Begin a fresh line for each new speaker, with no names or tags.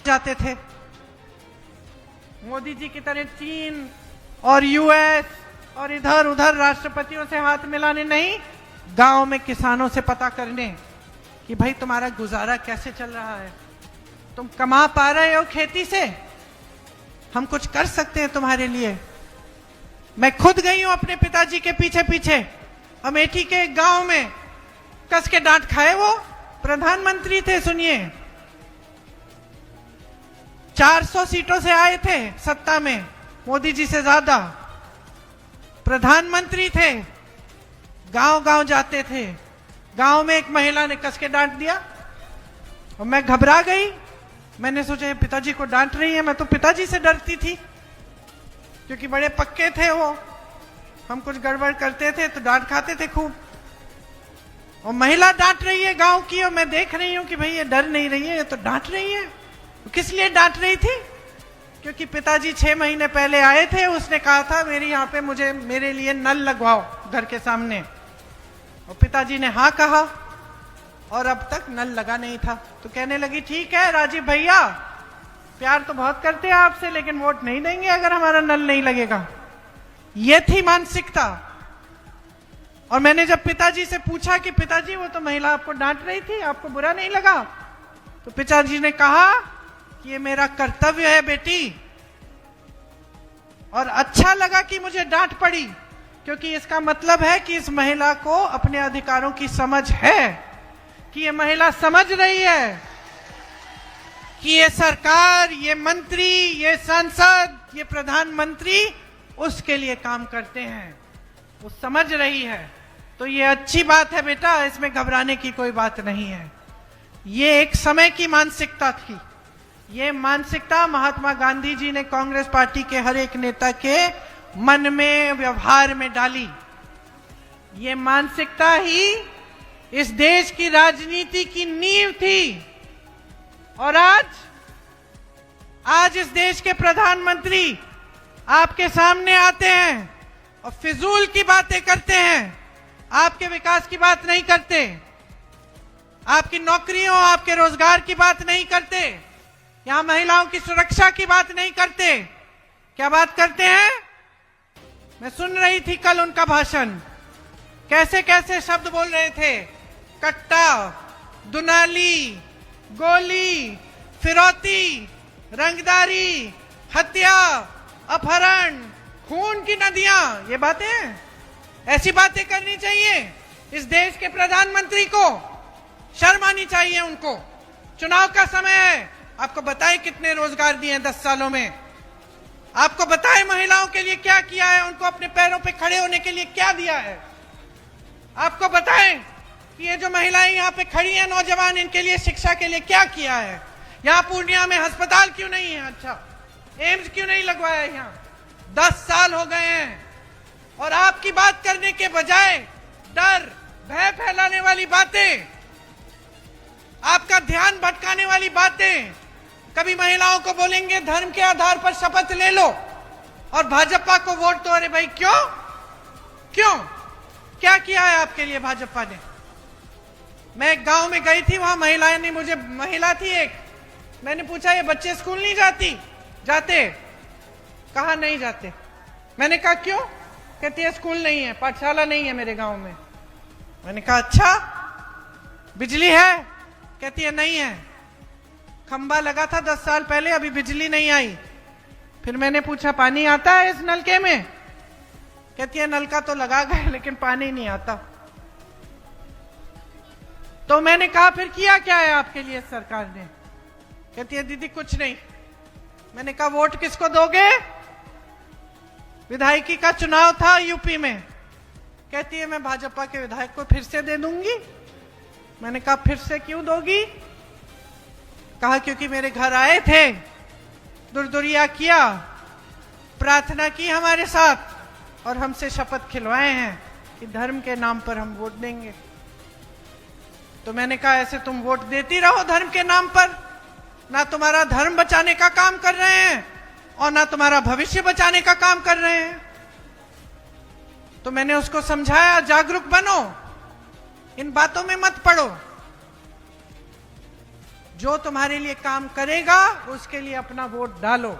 जाते थे। मोदी जी की तरह चीन और यूएस और इधर उधर राष्ट्रपतियों से हाथ मिलाने नहीं, गांव में किसानों से पता करने कि भाई तुम्हारा गुजारा कैसे चल रहा है, तुम कमा पा रहे हो खेती से, हम कुछ कर सकते हैं तुम्हारे लिए। मैं खुद गई हूं अपने पिताजी के पीछे पीछे, अमेठी के एक गांव में, कस के डांट खाए। वो प्रधानमंत्री थे, सुनिए, 400 सीटों से आए थे सत्ता में, मोदी जी से ज्यादा, प्रधानमंत्री थे, गांव गांव जाते थे। गांव में एक महिला ने कस के डांट दिया और मैं घबरा गई। मैंने सोचा पिताजी को डांट रही है, मैं तो पिताजी से डरती थी क्योंकि बड़े पक्के थे वो, हम कुछ गड़बड़ करते थे तो डांट खाते थे खूब। और महिला डांट रही है गांव की, और मैं देख रही हूं कि भाई ये डर नहीं रही है, ये तो डांट रही है। तो किस लिए डांट रही थी? क्योंकि पिताजी 6 महीने पहले आए थे, उसने कहा था मेरी यहाँ पे मेरे लिए नल लगवाओ घर के सामने, और पिताजी ने हाँ कहा और अब तक नल लगा नहीं था। तो कहने लगी ठीक है राजीव भैया, प्यार तो बहुत करते हैं आपसे, लेकिन वोट नहीं देंगे अगर हमारा नल नहीं लगेगा। ये थी मानसिकता। और मैंने जब पिताजी से पूछा कि पिताजी वो तो महिला आपको डांट रही थी, आपको बुरा नहीं लगा? तो पिताजी ने कहा कि ये मेरा कर्तव्य है बेटी, और अच्छा लगा कि मुझे डांट पड़ी, क्योंकि इसका मतलब है कि इस महिला को अपने अधिकारों की समझ है, कि ये महिला समझ रही है कि ये सरकार, ये मंत्री, ये सांसद, ये प्रधानमंत्री उसके लिए काम करते हैं, वो समझ रही है। तो ये अच्छी बात है बेटा, इसमें घबराने की कोई बात नहीं है। ये एक समय की मानसिकता थी। ये मानसिकता महात्मा गांधी जी ने कांग्रेस पार्टी के हर एक नेता के मन में, व्यवहार में डाली। ये मानसिकता ही इस देश की राजनीति की नींव थी। और आज इस देश के प्रधानमंत्री आपके सामने आते हैं और फिजूल की बातें करते हैं, आपके विकास की बात नहीं करते, आपकी नौकरियों, आपके रोजगार की बात नहीं करते, यहां महिलाओं की सुरक्षा की बात नहीं करते। क्या बात करते हैं? मैं सुन रही थी कल उनका भाषण, कैसे कैसे शब्द बोल रहे थे, कट्टा, दुनाली, गोली, फिरौती, रंगदारी, हत्या, अपहरण, खून की नदियां, ये बातें, ऐसी बातें करनी चाहिए इस देश के प्रधानमंत्री को? शर्म आनी चाहिए उनको। चुनाव का समय है, आपको बताएं कितने रोजगार दिए हैं 10 सालों में, आपको बताएं महिलाओं के लिए क्या किया है, उनको अपने पैरों पे खड़े होने के लिए क्या दिया है, आपको बताएं कि ये जो महिलाएं यहाँ पे खड़ी हैं, नौजवान, इनके लिए शिक्षा के लिए क्या किया है। यहाँ पूर्णिया में अस्पताल क्यों नहीं है? अच्छा, एम्स क्यों नहीं लगवाया यहाँ? 10 साल हो गए हैं, और आपकी बात करने के बजाय डर, भय फैलाने वाली बातें, आपका ध्यान भटकाने वाली बातें, कभी महिलाओं को बोलेंगे धर्म के आधार पर शपथ ले लो, और भाजपा को वोट दो। अरे भाई क्यों? क्यों? क्या किया है आपके लिए भाजपा ने? मैं एक गांव में गई थी, वहां महिलाएं ने मुझे, महिला थी एक, मैंने पूछा ये बच्चे स्कूल नहीं जाते? कहा नहीं जाते। मैंने कहा क्यों? कहती है स्कूल नहीं है, पाठशाला नहीं है मेरे गांव में। मैंने कहा अच्छा, बिजली है? कहती है नहीं है, खंबा लगा था 10 साल पहले, अभी बिजली नहीं आई। फिर मैंने पूछा पानी आता है इस नलके में? कहती है नलका तो लगा गए लेकिन पानी नहीं आता। तो मैंने कहा फिर किया क्या है आपके लिए सरकार ने? कहती है दीदी कुछ नहीं। मैंने कहा वोट किसको दोगे? विधायकी का चुनाव था यूपी में। कहती है मैं भाजपा के विधायक को फिर से दे दूंगी। मैंने कहा फिर से क्यों दोगी? कहा क्योंकि मेरे घर आए थे, दुरदुरिया किया, प्रार्थना की हमारे साथ, और हमसे शपथ खिलवाए हैं कि धर्म के नाम पर हम वोट देंगे। तो मैंने कहा ऐसे तुम वोट देती रहो धर्म के नाम पर, ना तुम्हारा धर्म बचाने का काम कर रहे हैं और ना तुम्हारा भविष्य बचाने का काम कर रहे हैं। तो मैंने उसको समझाया जागरूक बनो, इन बातों में मत पड़ो। जो तुम्हारे लिए काम करेगा उसके लिए अपना वोट डालो।